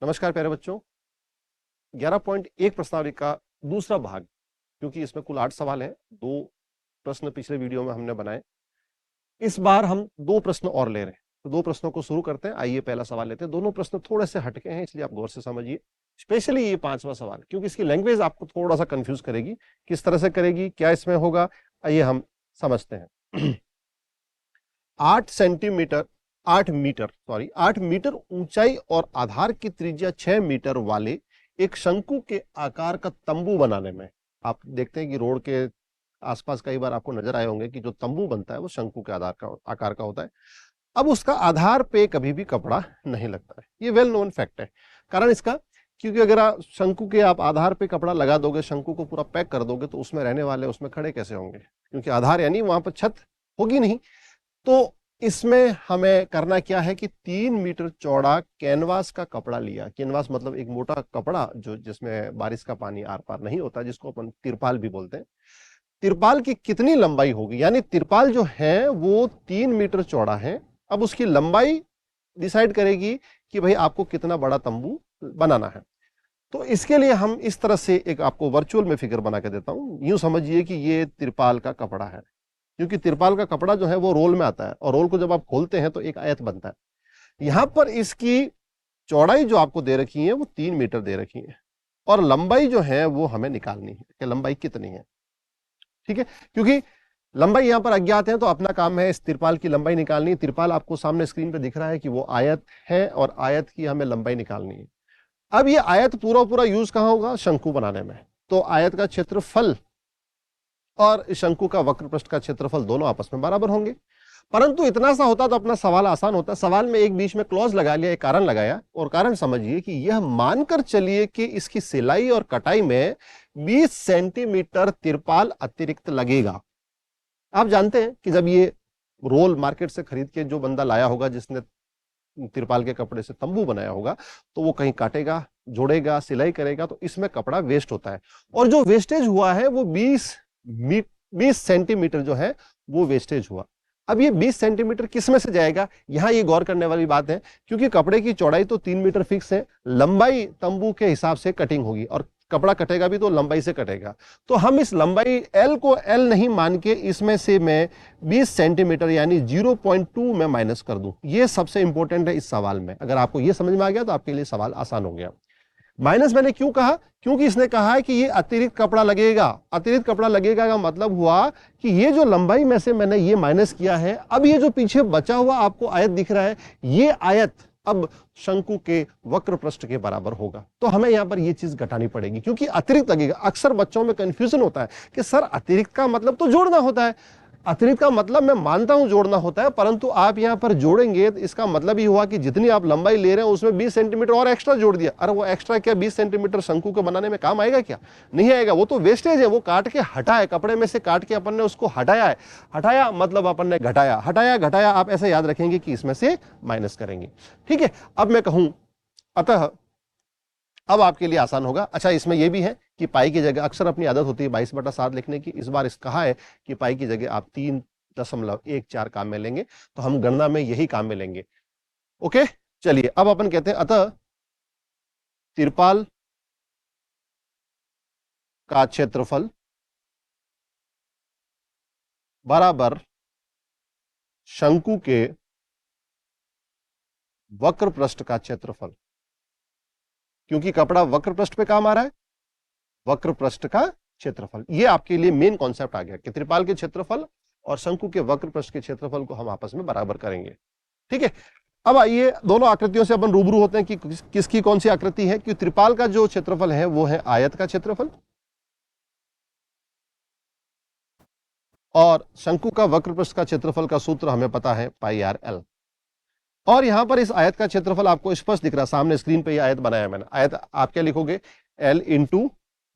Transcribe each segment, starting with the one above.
नमस्कार प्यारे बच्चों। 11.1 प्रश्नावली का दूसरा भाग, क्योंकि इसमें कुल 8 सवाल हैं। 2 प्रश्न पिछले वीडियो में हमने बनाए। इस बार हम 2 प्रश्न और ले रहे हैं, तो 2 प्रश्नों को शुरू करते हैं। आइए पहला सवाल लेते हैं। दोनों प्रश्न थोड़े से हटके हैं, इसलिए आप गौर से समझिए। स्पेशली ये 5वां सवाल, क्योंकि इसकी लैंग्वेज आपको थोड़ा सा कंफ्यूज करेगी। किस तरह से करेगी, क्या इसमें होगा, आइए हम समझते हैं। 8 मीटर ऊंचाई और आधार की त्रिज्या 6 मीटर वाले एक शंकु के आकार का तंबू बनाने में, आप देखते हैं कि रोड के आसपास कई बार आपको नजर आए होंगे कि जो तंबू बनता है वो शंकु के आकार का होता है। अब उसका आधार पे कभी भी कपड़ा नहीं लगता है। ये वेल नोन फैक्ट है। कारण इसका, क्योंकि अगर आप शंकु के आप आधार पे कपड़ा लगा दोगे, शंकु को पूरा पैक कर दोगे, तो उसमें रहने वाले उसमें खड़े कैसे होंगे, क्योंकि आधार यानी वहां पर छत होगी नहीं। तो इसमें हमें करना क्या है कि 3 मीटर चौड़ा कैनवास का कपड़ा लिया। कैनवास मतलब एक मोटा कपड़ा जो जिसमें बारिश का पानी आर पार नहीं होता, जिसको अपन तिरपाल भी बोलते हैं। तिरपाल की कितनी लंबाई होगी, यानी तिरपाल जो है वो 3 मीटर चौड़ा है। अब उसकी लंबाई डिसाइड करेगी कि भाई आपको कितना बड़ा तंबू बनाना है। तो इसके लिए हम इस तरह से एक आपको वर्चुअल में फिगर बना के देता हूं। यूं समझिए कि ये तिरपाल का कपड़ा है, क्योंकि तिरपाल का कपड़ा जो है वो रोल में आता है, और रोल को जब आप खोलते हैं तो एक आयत बनता है। यहां पर इसकी चौड़ाई जो आपको दे रखी है वो 3 मीटर दे रखी है, और लंबाई जो है वो हमें निकालनी है कि लंबाई कितनी है। ठीक है, क्योंकि लंबाई यहां पर अज्ञात है, तो अपना काम है इस तिरपाल की लंबाई निकालनी है। तिरपाल आपको सामने स्क्रीन पर दिख रहा है कि वो आयत है, और आयत की हमें लंबाई निकालनी है। अब ये आयत पूरा पूरा यूज कहां होगा, शंकु बनाने में। तो आयत का क्षेत्रफल और शंकु का वक्र पृष्ठ का क्षेत्रफल दोनों आपस में बराबर होंगे। परंतु इतना सा होता तो अपना सवाल आसान होता। सवाल में एक बीच में क्लॉज लगा लिया, एक कारण लगाया, और कारण समझिए कि यह मानकर चलिए कि इसकी सिलाई और कटाई में 20 सेंटीमीटर तिरपाल अतिरिक्त लगेगा। आप जानते हैं कि जब ये रोल मार्केट से खरीद के जो बंदा लाया होगा, जिसने तिरपाल के कपड़े से तंबू बनाया होगा, तो वो कहीं काटेगा, जोड़ेगा, सिलाई करेगा, तो इसमें कपड़ा वेस्ट होता है। और जो वेस्टेज हुआ है वो 20 सेंटीमीटर जो है वो वेस्टेज हुआ। अब ये 20 सेंटीमीटर किस में से जाएगा, यहां ये गौर करने वाली बात है, क्योंकि कपड़े की चौड़ाई तो 3 मीटर फिक्स है, लंबाई तंबू के हिसाब से कटिंग होगी, और कपड़ा कटेगा भी तो लंबाई से कटेगा। तो हम इस लंबाई एल को एल नहीं मान के इसमें से मैं 20 सेंटीमीटर यानी 0.2 में माइनस कर दूं। ये सबसे इंपॉर्टेंट है इस सवाल में। अगर आपको ये समझ में आ गया तो आपके लिए सवाल आसान हो गया। माइनस मैंने क्यों कहा, क्योंकि इसने कहा है कि ये अतिरिक्त कपड़ा लगेगा। अतिरिक्त कपड़ा लगेगा का मतलब हुआ कि ये जो लंबाई में से मैंने ये माइनस किया है, अब ये जो पीछे बचा हुआ आपको आयत दिख रहा है, ये आयत अब शंकु के वक्र पृष्ठ के बराबर होगा। तो हमें यहां पर ये चीज घटानी पड़ेगी, क्योंकि अतिरिक्त लगेगा। अक्सर बच्चों में कंफ्यूजन होता है कि सर अतिरिक्त का मतलब तो जोड़ना होता है। अतिरिक्त का मतलब मैं मानता हूं जोड़ना होता है, परंतु आप यहां पर जोड़ेंगे तो इसका मतलब ही हुआ कि जितनी आप लंबाई ले रहे हैं उसमें 20 सेंटीमीटर और एक्स्ट्रा जोड़ दिया। अरे वो एक्स्ट्रा क्या 20 सेंटीमीटर शंकु को बनाने में काम आएगा क्या? नहीं आएगा। वो तो वेस्टेज है, वो काट के हटा है, कपड़े में से काट के अपन ने उसको हटाया है। हटाया मतलब अपन ने घटाया, हटाया घटाया आप ऐसे याद रखेंगे कि इसमें से माइनस करेंगे। ठीक है, अब मैं कहूं, अतः अब आपके लिए आसान होगा। अच्छा, इसमें यह भी है कि पाई की जगह, अक्सर अपनी आदत होती है 22/7 लिखने की, इस बार कहा है कि पाई की जगह आप 3.14 काम में लेंगे, तो हम गणना में यही काम में लेंगे। ओके, चलिए अब अपन कहते हैं अतः तिरपाल का क्षेत्रफल बराबर शंकु के वक्र पृष्ठ का क्षेत्रफल। क्योंकि कपड़ा वक्र पृष्ठ पे काम आ रहा है, वक्र पृष्ठ का क्षेत्रफल। ये आपके लिए मेन कॉन्सेप्ट आ गया कि त्रिपाल के क्षेत्रफल और शंकु के वक्र पृष्ठ के क्षेत्रफल को हम आपस में बराबर करेंगे। ठीक है, अब आइए दोनों आकृतियों से अपन रूबरू होते हैं कि किसकी कौन सी आकृति है। कि त्रिपाल का जो क्षेत्रफल है वो है आयत का क्षेत्रफल, और शंकु का वक्र पृष्ठ का क्षेत्रफल का सूत्र हमें पता है πr/l। और यहां पर इस आयत का क्षेत्रफल आपको स्पष्ट दिख रहा, सामने स्क्रीन पे ये आयत बनाया मैंने। आयत आप क्या लिखोगे, l इंटू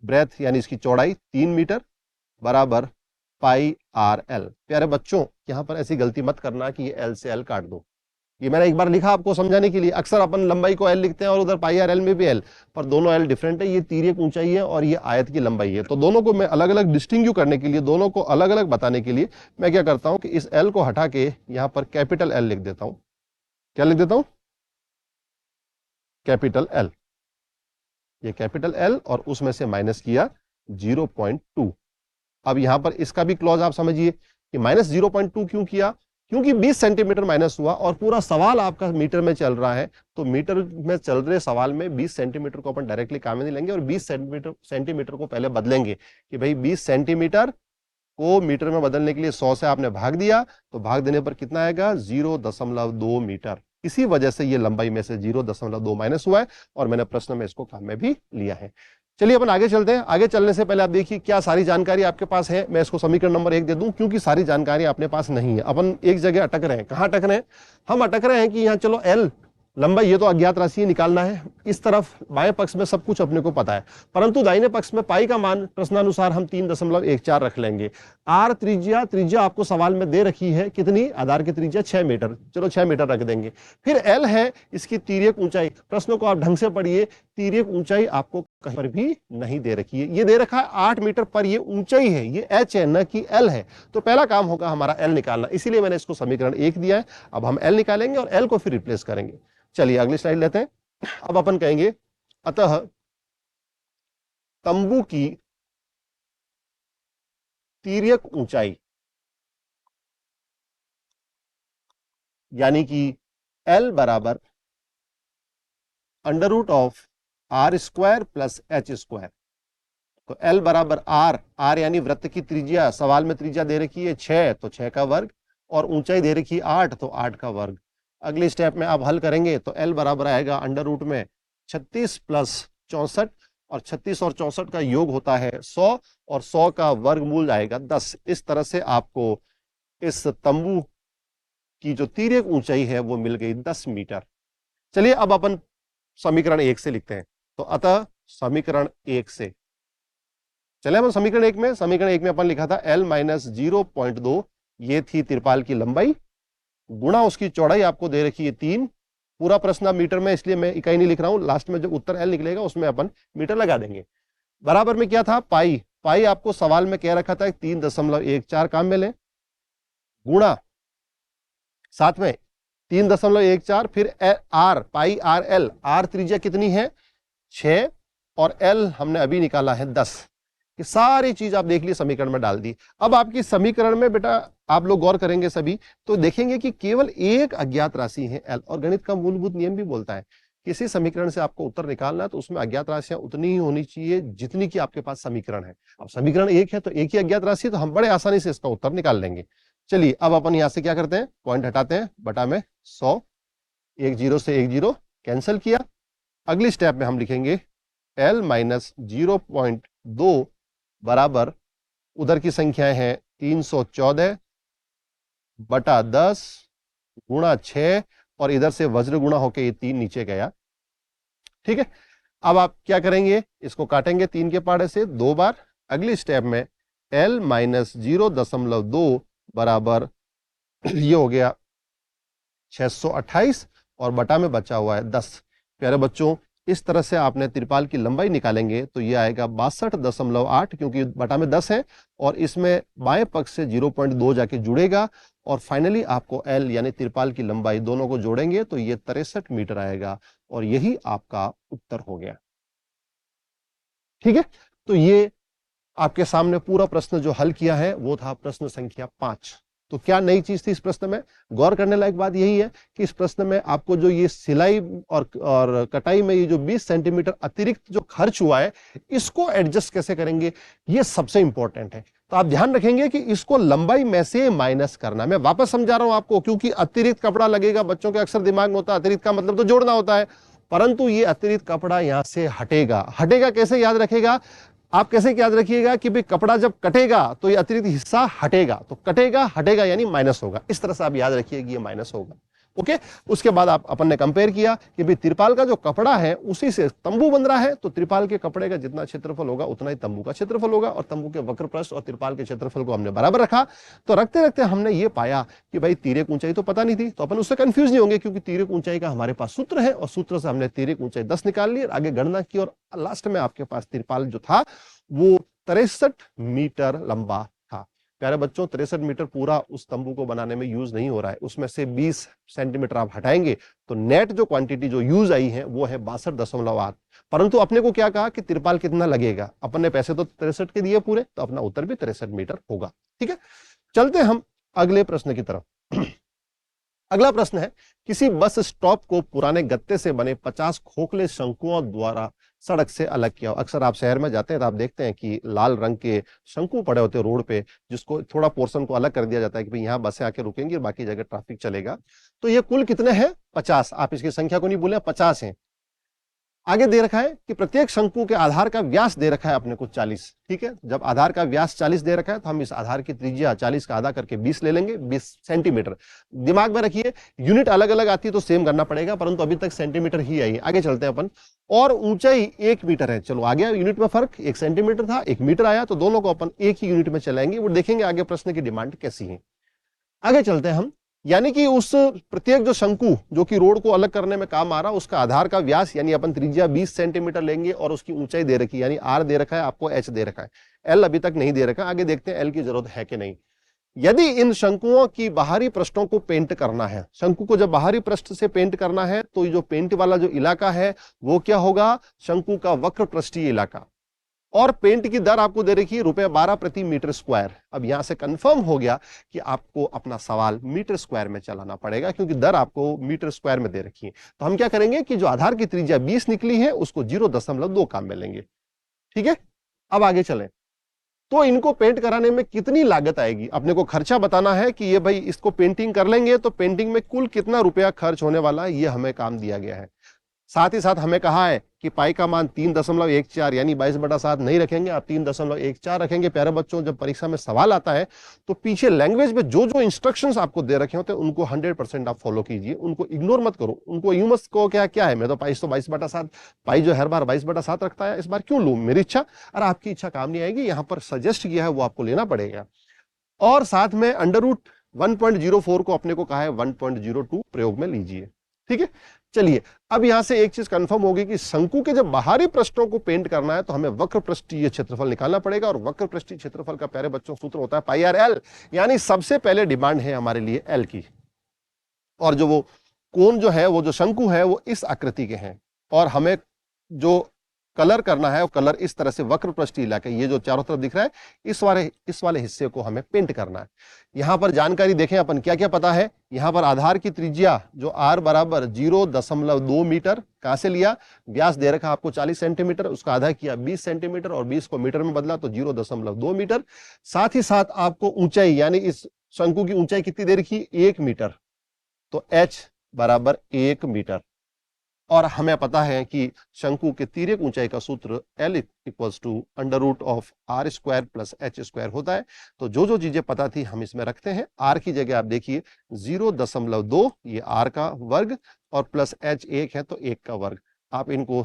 ब्रेथ यानी इसकी चौड़ाई 3 मीटर बराबर πr/l। प्यारे बच्चों, यहां पर ऐसी गलती मत करना कि ये l से l काट दो। ये मैंने एक बार लिखा आपको समझाने के लिए। अक्सर अपन लंबाई को l लिखते हैं और उधर πr/l में भी l, पर दोनों l डिफरेंट है। ये तिर्यक ऊंचाई है और ये आयत की लंबाई है। तो दोनों को मैं अलग अलग डिस्टिंग्यू करने के लिए, दोनों को अलग अलग बताने के लिए मैं क्या करता हूं कि इस l को हटा के यहां पर कैपिटल L लिख देता हूं। क्या लिख देता हूं, कैपिटल L। ये कैपिटल एल और उसमें से माइनस किया 0.2। अब यहां पर इसका भी क्लॉज आप समझिए कि माइनस 0.2 क्यों किया, क्योंकि 20 सेंटीमीटर माइनस हुआ और पूरा सवाल आपका मीटर में चल रहा है, तो मीटर में चल रहे सवाल में 20 सेंटीमीटर को अपन डायरेक्टली काम में नहीं लेंगे और 20 सेंटीमीटर को पहले बदलेंगे कि भाई 20 सेंटीमीटर को मीटर में बदलने के लिए 100 से आपने भाग दिया, तो भाग देने पर कितना आएगा 0.2 मीटर। इसी वजह से ये लंबाई में से 0.2 माइनस हुआ है और मैंने प्रश्न में इसको काम में भी लिया है। चलिए अपन आगे चलते हैं। आगे चलने से पहले आप देखिए क्या सारी जानकारी आपके पास है। मैं इसको समीकरण नंबर 1 दे दूं क्योंकि सारी जानकारी अपने पास नहीं है। अपन एक जगह अटक रहे हैं। कहां अटक रहे हैं? हम अटक रहे हैं कि यहां चलो एल लंबाई, ये तो अज्ञात राशि निकालना है। इस तरफ बाएं पक्ष में सब कुछ अपने को पता है, परंतु दाहिने पक्ष में पाई का मान प्रश्नानुसार हम 3.14 रख लेंगे। आर त्रिज्या आपको सवाल में दे रखी है कितनी? आधार की त्रिज्या 6 मीटर, चलो 6 मीटर रख देंगे। फिर एल है इसकी तिर्यक ऊंचाई। प्रश्नों को आप ढंग से पढ़िए, तिर्यक ऊंचाई आपको कहीं पर भी नहीं दे रखी है। ये दे रखा है 8 मीटर पर ये ऊंचाई है, ये एच है न कि एल है। तो पहला काम होगा हमारा एल निकालना, इसीलिए मैंने इसको समीकरण 1 दिया है। अब हम एल निकालेंगे और एल को फिर रिप्लेस करेंगे। चलिए अगली स्लाइड लेते हैं। अब अपन कहेंगे अतः तंबू की तिर्यक ऊंचाई यानी कि L बराबर √r² प्लस h²। तो L बराबर r यानी वृत्त की त्रिज्या, सवाल में त्रिज्या दे रखी है 6, तो 6 का वर्ग, और ऊंचाई दे रखी है 8, तो 8 का वर्ग। अगले स्टेप में आप हल करेंगे तो L बराबर आएगा अंडर रूट में 36 प्लस 64, और 36 और 64 का योग होता है 100, और 100 का वर्गमूल आएगा 10। इस तरह से आपको इस तंबू की जो तिर्यक ऊंचाई है वो मिल गई 10 मीटर। चलिए अब अपन समीकरण 1 से लिखते हैं। तो अतः समीकरण 1 से चले हम समीकरण 1 में। समीकरण 1 में अपन लिखा था L माइनस 0.2, ये थी तिरपाल की लंबाई, गुणा उसकी चौड़ाई आपको दे रखी है 3। पूरा प्रश्न मीटर में, इसलिए मैं इकाई नहीं लिख रहा हूं, लास्ट में जब उत्तर एल निकलेगा उसमें अपन मीटर लगा देंगे। बराबर में क्या था? पाई आपको सवाल में कह रखा था 3.14, काम में लें, गुणा साथ में 3.14, फिर R, pi R L, R त्रिज्या कितनी है 6 और एल हमने अभी निकाला है 10। ये सारी चीज आप देख ली, समीकरण में डाल दी। अब आपकी समीकरण में बेटा आप लोग गौर करेंगे सभी तो देखेंगे कि केवल एक अज्ञात राशि है एल, और गणित का मूलभूत नियम भी बोलता है किसी समीकरण से आपको उत्तर निकालना है तो उसमें अज्ञात राशियां उतनी ही होनी चाहिए जितनी की आपके पास समीकरण है। अब समीकरण एक है तो एक ही अज्ञात राशि है, तो हम बड़े आसानी से इसका उत्तर निकाल लेंगे। चलिए अब अपन यहां से क्या करते हैं, पॉइंट हटाते हैं, बटा में 100, 1 0 से 1 0 कैंसिल किया। अगली स्टेप में हम लिखेंगे L माइनस 0.2 बराबर, उधर की संख्याएं हैं 314 बटा 10 गुणा 6, और इधर से वज्र गुणा होके ये 3 नीचे गया। ठीक है, अब आप क्या करेंगे, इसको काटेंगे 3 के पहाड़े से 2 बार। अगली स्टेप में L माइनस 0.2 बराबर ये हो गया 628, और बटा में बचा हुआ है 10। प्यारे बच्चों, इस तरह से आपने त्रिपाल की लंबाई निकालेंगे तो ये आएगा 62.8, क्योंकि बटा में 10 है और इसमें बाएं पक्ष से 0.2 जाके जुड़ेगा, और फाइनली आपको L यानी त्रिपाल की लंबाई दोनों को जोड़ेंगे तो ये 63 मीटर आएगा, और यही आपका उत्तर हो गया। ठीक है, तो ये आपके सामने पूरा प्रश्न जो हल किया है वो था प्रश्न संख्या 5। तो क्या नई चीज थी इस प्रश्न में? गौर करने लायक बात यही है कि इस प्रश्न में आपको जो ये सिलाई और कटाई में ये जो 20 सेंटीमीटर अतिरिक्त जो खर्च हुआ है, इसको एडजस्ट कैसे करेंगे, ये सबसे इंपॉर्टेंट है। तो आप ध्यान रखेंगे कि इसको लंबाई में से माइनस करना। मैं वापस समझा रहा हूं आपको, क्योंकि अतिरिक्त कपड़ा लगेगा, बच्चों के अक्सर दिमाग में होता है अतिरिक्त का मतलब तो जोड़ना होता है, परंतु ये अतिरिक्त कपड़ा यहां से हटेगा। हटेगा कैसे याद रखेगा आप, कैसे याद रखिएगा कि भाई कपड़ा जब कटेगा तो ये अतिरिक्त हिस्सा हटेगा, तो कटेगा हटेगा यानी माइनस होगा। इस तरह से आप याद रखिए कि ये माइनस होगा। ओके, उसके बाद अपन ने कंपेयर किया कि भाई त्रिपाल का जो कपड़ा है उसी से तंबू बन रहा है, तो त्रिपाल के कपड़े का जितना क्षेत्रफल होगा उतना ही तंबू का क्षेत्रफल होगा, और तंबू के वक्रपृष्ठ और त्रिपाल के क्षेत्रफल को हमने बराबर रखा। तो रखते रखते हमने ये पाया कि भाई तिर्यक ऊंचाई तो पता नहीं थी, तो अपन उससे कंफ्यूज नहीं होंगे, क्योंकि तिर्यक ऊंचाई का हमारे पास सूत्र है, और सूत्र से हमने तिर्यक ऊंचाई 10 निकाल ली, आगे गणना की, और लास्ट में आपके पास त्रिपाल जो था वो 63 मीटर लंबा था। प्यारे बच्चों 63 मीटर पूरा उस तंबू को बनाने में यूज नहीं हो रहा है, उसमें से 20 सेंटीमीटर आप हटाएंगे तो नेट जो क्वांटिटी जो यूज आई है वो है 62.8। परंतु अपने को क्या कहा कि तिरपाल कितना लगेगा, अपने पैसे तो 63 के दिए पूरे, तो अपना उत्तर भी 63 मीटर होगा। ठीक है, चलते हम अगले प्रश्न की तरफ। अगला प्रश्न है, किसी बस स्टॉप को पुराने गत्ते से बने 50 खोखले शंकुओं द्वारा सड़क से अलग किया। अक्सर आप शहर में जाते हैं तो आप देखते हैं कि लाल रंग के शंकु पड़े होते हैं रोड पे, जिसको थोड़ा पोर्शन को अलग कर दिया जाता है कि भाई यहाँ बसें आके रुकेंगी और बाकी जगह ट्रैफिक चलेगा। तो ये कुल कितने हैं? 50। आप इसकी संख्या को नहीं भूलें, 50 हैं। आगे दे रखा है कि प्रत्येक शंकु के आधार का व्यास दे रखा है अपने को 40। ठीक है, जब आधार का व्यास 40 दे रखा है तो हम इस आधार की त्रिज्या 40 का आधा करके 20 ले लेंगे, 20 सेंटीमीटर। दिमाग में रखिए, यूनिट अलग अलग आती है तो सेम करना पड़ेगा, परंतु अभी तक सेंटीमीटर ही आई है। आगे चलते हैं अपन। और ऊंचाई 1 मीटर है। चलो आ गया यूनिट में फर्क, 1 सेंटीमीटर था 1 मीटर आया, तो दोनों को अपन एक ही यूनिट में चलाएंगे। वो देखेंगे आगे प्रश्न की डिमांड कैसी है। आगे चलते हैं हम, यानी कि उस प्रत्येक जो शंकु जो कि रोड को अलग करने में काम आ रहा, उसका आधार का व्यास यानी अपन त्रिज्या 20 सेंटीमीटर लेंगे और उसकी ऊंचाई दे रखी यानी आर दे रखा है, आपको एच दे रखा है, एल अभी तक नहीं दे रखा। आगे देखते हैं एल की जरूरत है कि नहीं। यदि इन शंकुओं की बाहरी पृष्ठों को पेंट करना है, शंकु को जब बाहरी पृष्ठ से पेंट करना है तो जो पेंट वाला जो इलाका है वो क्या होगा? शंकु का वक्र पृष्ठीय इलाका। और पेंट की दर आपको दे रखी है ₹12 प्रति मीटर स्क्वायर। अब यहां से कंफर्म हो गया कि आपको अपना सवाल मीटर स्क्वायर में चलाना पड़ेगा, क्योंकि दर आपको मीटर स्क्वायर में दे रखी है। तो हम क्या करेंगे कि जो आधार की त्रिज्या 20 निकली है उसको 0.2 काम में लेंगे। ठीक है, अब आगे चलें। तो इनको पेंट कराने में कितनी लागत आएगी? अपने को खर्चा बताना है कि ये भाई इसको पेंटिंग कर लेंगे तो पेंटिंग में कुल कितना रुपया खर्च होने वाला है, ये हमें काम दिया गया है। साथ ही साथ हमें कहा है कि पाई का मान 3.14 यानी 22/7 नहीं रखेंगे, आप 3.14 रखेंगे। प्यारे बच्चों, जब परीक्षा में सवाल आता है तो पीछे लैंग्वेज में जो जो इंस्ट्रक्शंस आपको दे रखे होते हैं उनको 100% आप फॉलो कीजिए, उनको इग्नोर मत करो। उनको यूं मत कहो क्या है, मैं तो पाई 22/7, पाई जो हर बार 22/7 रखता है, इस बार क्यों लूं, मेरी इच्छा। अरे आपकी इच्छा काम नहीं आएगी, यहां पर सजेस्ट किया है वो आपको लेना पड़ेगा। और साथ में √1.04 को अपने को कहा है 1.02 प्रयोग में लीजिए। ठीक है, चलिए अब यहां से एक चीज कंफर्म होगी कि शंकु के जब बाहरी पृष्ठों को पेंट करना है तो हमें वक्र पृष्ठीय क्षेत्रफल निकालना पड़ेगा, और वक्र पृष्ठीय क्षेत्रफल का प्यारे बच्चों सूत्र होता है पाई आर एल। यानी सबसे पहले डिमांड है हमारे लिए एल की। और जो वो कोण जो है, वो जो शंकु है वो इस आकृति के हैं, और हमें जो कलर करना है वो कलर इस तरह से वक्र पृष्ठीय इलाके, ये जो चारों तरफ दिख रहा है इस वाले हिस्से को हमें पेंट करना है। यहां पर जानकारी देखें अपन क्या क्या पता है। यहां पर आधार की त्रिज्या जो r बराबर 0.2 मीटर, कहां से लिया? व्यास दे रखा आपको 40 सेंटीमीटर, उसका आधा किया 20 सेंटीमीटर और 20 को मीटर में बदला तो 0.2 मीटर। साथ ही साथ आपको ऊंचाई यानी इस शंकु की ऊंचाई कितनी दे रखी? 1 मीटर, तो h बराबर 1 मीटर। और हमें पता है कि शंकु के तिर्यक ऊंचाई का सूत्र L equals to √r² + h² होता है। तो जो जो चीजें पता थी हम इसमें रखते हैं। r की जगह आप देखिए 0.2, ये r का वर्ग, और प्लस h 1 है तो 1 का वर्ग। आप इनको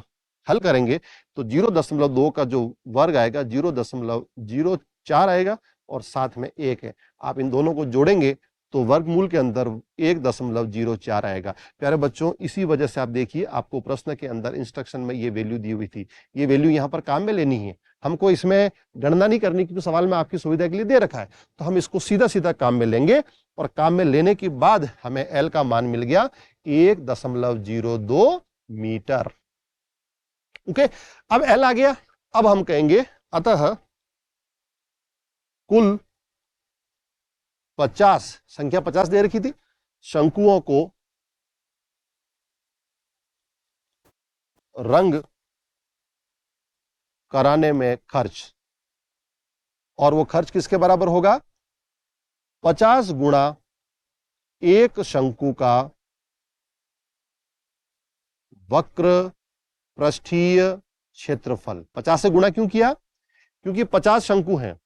हल करेंगे तो 0.2 का जो वर्ग आएगा 0.04 आएगा, और साथ में 1 है। आप इन दोनों को जोड़ेंगे तो वर्गमूल के अंदर 1.04 आएगा। प्यारे बच्चों, इसी वजह से आप देखिए आपको प्रश्न के अंदर इंस्ट्रक्शन में ये वैल्यू दी हुई थी, ये वैल्यू यहाँ पर काम में लेनी है। हमको इसमें गणना नहीं करनी, क्योंकि सवाल में आपकी सुविधा के लिए दे रखा है। तो हम इसको सीधा सीधा काम में लेंगे, और काम में लेने के बाद हमें एल का मान मिल गया 1.02 मीटर। ओके, अब एल आ गया। अब हम कहेंगे अतः कुल 50, संख्या 50 दे रखी थी, शंकुओं को रंग कराने में खर्च, और वो खर्च किसके बराबर होगा? 50 गुणा एक शंकु का वक्र पृष्ठीय क्षेत्रफल। 50 से गुणा क्यों किया? क्योंकि 50 शंकु हैं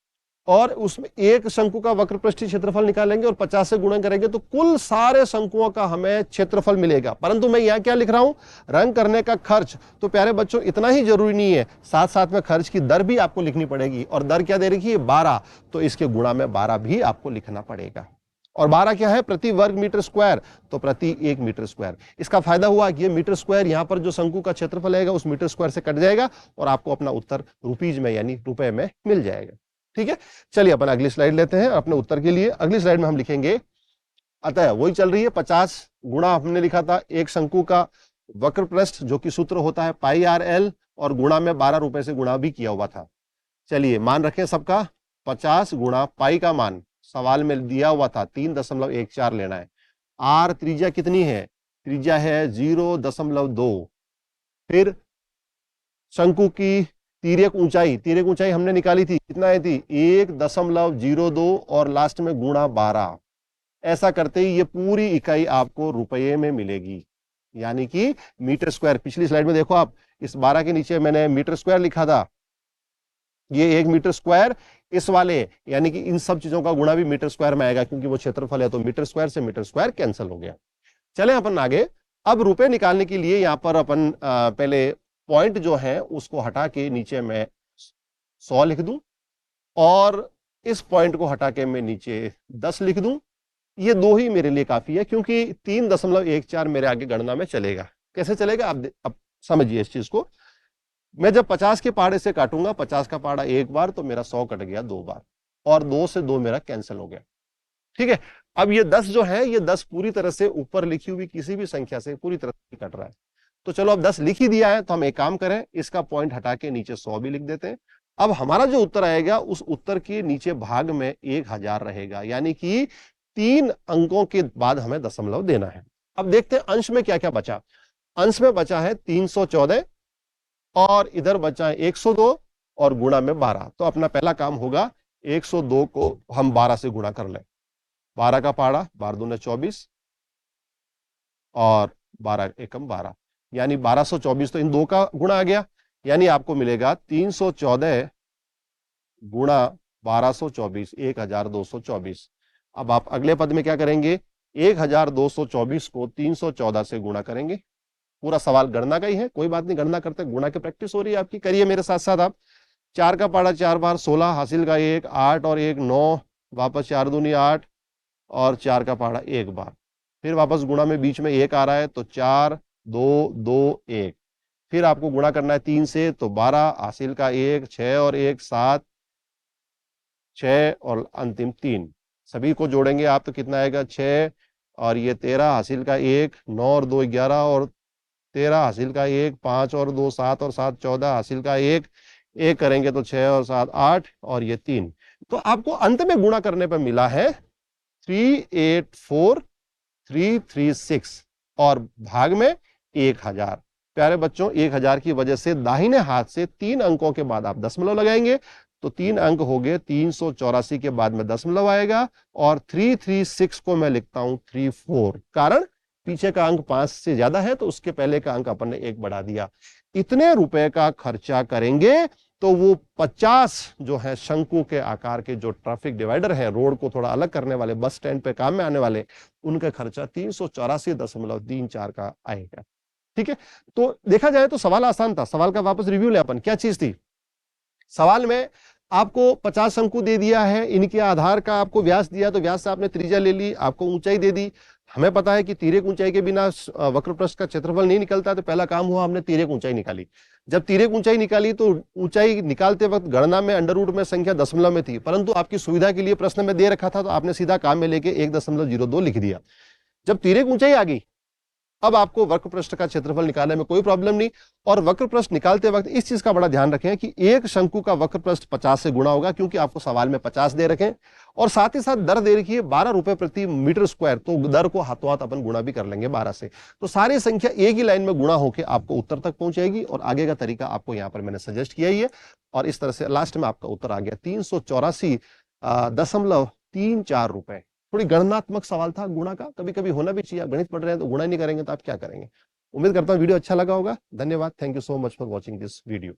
और उसमें एक शंकु का वक्र पृष्ठीय क्षेत्रफल निकालेंगे और 50 से गुणा करेंगे तो कुल सारे शंकुओं का हमें क्षेत्रफल मिलेगा। परंतु मैं यहां क्या लिख रहा हूं? रंग करने का खर्च। तो प्यारे बच्चों, इतना ही जरूरी नहीं है, साथ साथ में खर्च की दर भी आपको लिखनी पड़ेगी। और दर क्या दे रखी है? 12, तो इसके गुणा में 12 भी आपको लिखना पड़ेगा। और 12 क्या है? प्रति वर्ग मीटर स्क्वायर, तो प्रति 1 मीटर स्क्वायर। इसका फायदा हुआ कि ये मीटर स्क्वायर यहां पर जो शंकु का क्षेत्रफल आएगा उस मीटर स्क्वायर से कट जाएगा और आपको अपना उत्तर रुपीज में यानी रुपए में मिल जाएगा। ठीक है, चलिए अपन अगली स्लाइड लेते हैं अपने उत्तर के लिए। अगली स्लाइड में हम लिखेंगे, अतः वही चल रही है 50 गुणा हमने लिखा था एक शंकु का वक्र पृष्ठ, जो कि सूत्र होता है पाई आर एल, और गुणा में 12 रुपए से गुणा भी किया हुआ था। चलिए मान रखें सबका, 50 गुणा पाई का मान सवाल में दिया हुआ था 3.14 लेना है। आर त्रिज्या कितनी है, त्रिज्या है 0.2। फिर शंकु की तिर्यक ऊंचाई हमने निकाली थी, कितना आई थी 1.02, और लास्ट में गुणा 12। ऐसा करते ही ये पूरी इकाई आपको रुपये में मिलेगी, यानी कि मीटर स्क्वायर। पिछली स्लाइड में देखो आप, इस 12 के नीचे मैंने मीटर स्क्वायर लिखा था, ये 1 मीटर स्क्वायर इस वाले, यानी कि इन सब चीजों का गुणा भी मीटर स्क्वायर में आएगा, क्योंकि वो क्षेत्रफल है, तो मीटर स्क्वायर से मीटर स्क्वायर कैंसिल हो गया। चले अपन आगे। अब रुपए निकालने के लिए यहां पर अपन पहले पॉइंट जो है उसको हटा के नीचे मैं 100 लिख दूं, और इस पॉइंट को हटा के मैं नीचे 10 लिख दूं। ये दो ही मेरे लिए काफी है, क्योंकि 3.14 मेरे आगे गणना में चलेगा। कैसे चलेगा अब समझिए इस चीज को। मैं जब 50 के पहाड़े से काटूंगा, 50 का पहाड़ा एक बार, तो मेरा 100 कट गया 2 बार, और 2 से 2 मेरा कैंसिल हो गया। ठीक है, अब ये 10 जो है, ये 10 पूरी तरह से ऊपर लिखी हुई किसी भी संख्या से पूरी तरह से कट रहा है। तो चलो अब 10 लिख ही दिया है, तो हम एक काम करें, इसका पॉइंट हटा के नीचे 100 भी लिख देते हैं। अब हमारा जो उत्तर आएगा, उस उत्तर के नीचे भाग में 1000 रहेगा, यानी कि 3 अंकों के बाद हमें दशमलव देना है। अब देखते हैं अंश में क्या क्या बचा। अंश में बचा है 314, और इधर बचा है 102, और गुणा में 12। तो अपना पहला काम होगा, 102 को हम 12 से गुणा कर लें। 12 का पहाड़ा 12 दूने 24, और 12 एकम 12, यानी 1224। तो इन दो का गुणा आ गया, यानी आपको मिलेगा 314 गुणा 1224, 1224। अब आप अगले पद में क्या करेंगे, 1224 को 314 से गुणा करेंगे। पूरा सवाल गणना का ही है, कोई बात नहीं, गणना करते, गुणा की प्रैक्टिस हो रही है आपकी, करिए मेरे साथ साथ आप। 4 का पहाड़ा 4 बार 16, हासिल का 1, 8 और 1 9, वापस 4 दूनी 8, और 4 का पहाड़ा 1 बार, फिर वापस गुणा में बीच में 1 आ रहा है, तो 4 2 2 1। फिर आपको गुणा करना है 3 से, तो 12, हासिल का 1, 6 और 1 7, 6 और अंतिम 3। सभी को जोड़ेंगे आप तो कितना आएगा 6, और ये 13, हासिल का 1, 9 और 2 11, और 13, हासिल का 1, 5 और 2 7, और 7 14, हासिल का 1 1 करेंगे तो 6 और 7 8, और ये 3। तो आपको अंत में गुणा करने पर मिला है 384336, और भाग में 1000। प्यारे बच्चों, 1000 की वजह से दाहिने हाथ से 3 अंकों के बाद आप दशमलव लगाएंगे, तो 3 अंक हो गए, 384 के बाद में दशमलव आएगा, और 336 को मैं लिखता हूं 34, कारण पीछे का अंक 5 से ज्यादा है, तो उसके पहले का अंक अपन ने 1 बढ़ा दिया। इतने रुपए का खर्चा करेंगे तो वो 50 जो है शंकु के आकार के जो ट्रैफिक डिवाइडर है, रोड को थोड़ा अलग करने वाले, बस स्टैंड पे काम में आने वाले, उनका खर्चा 384.34 का आएगा। ठीक है, तो देखा जाए तो सवाल आसान था। सवाल का वापस रिव्यू ले अपन, क्या चीज थी सवाल में, आपको 50 शंकु दे दिया है, इनके आधार का आपको व्यास दिया, तो व्यास से आपने त्रिज्या ले ली, आपको ऊंचाई दे दी। हमें पता है कि तिर्यक ऊंचाई के बिना वक्र पृष्ठ का क्षेत्रफल नहीं निकलता, तो पहला काम हुआ, हमने तिर्यक ऊंचाई निकाली। जब तिर्यक ऊंचाई निकाली, तो ऊंचाई निकालते वक्त गणना में अंडर रूट में संख्या दशमलव में थी, परंतु आपकी सुविधा के लिए प्रश्न में दे रखा था, तो आपने सीधा काम में लेके 1.02 लिख दिया। जब तिर्यक ऊंचाई आ गई, अब आपको वक्र पृष्ठ का क्षेत्रफल निकालने में कोई प्रॉब्लम नहीं। और वक्र पृष्ठ निकालते वक्त इस चीज का बड़ा ध्यान रखें कि एक शंकु का वक्र पृष्ठ 50 से गुणा होगा, क्योंकि आपको सवाल में 50 दे रखें, और साथ ही साथ दर दे रखी है 12 रुपए प्रति मीटर स्क्वायर, तो दर को हाथों हाथ अपन गुणा भी कर लेंगे 12 से, तो सारी संख्या एक ही लाइन में गुणा होकर आपको उत्तर तक पहुंचेगी। और आगे का तरीका आपको यहां पर मैंने सजेस्ट किया ही है, और इस तरह से लास्ट में आपका उत्तर आ गया 384.34 रुपए। थोड़ी गणनात्मक सवाल था, गुणा का कभी कभी होना भी चाहिए, गणित पढ़ रहे हैं तो गुणा नहीं करेंगे तो आप क्या करेंगे। उम्मीद करता हूं वीडियो अच्छा लगा होगा। धन्यवाद, thank you so much for watching this video.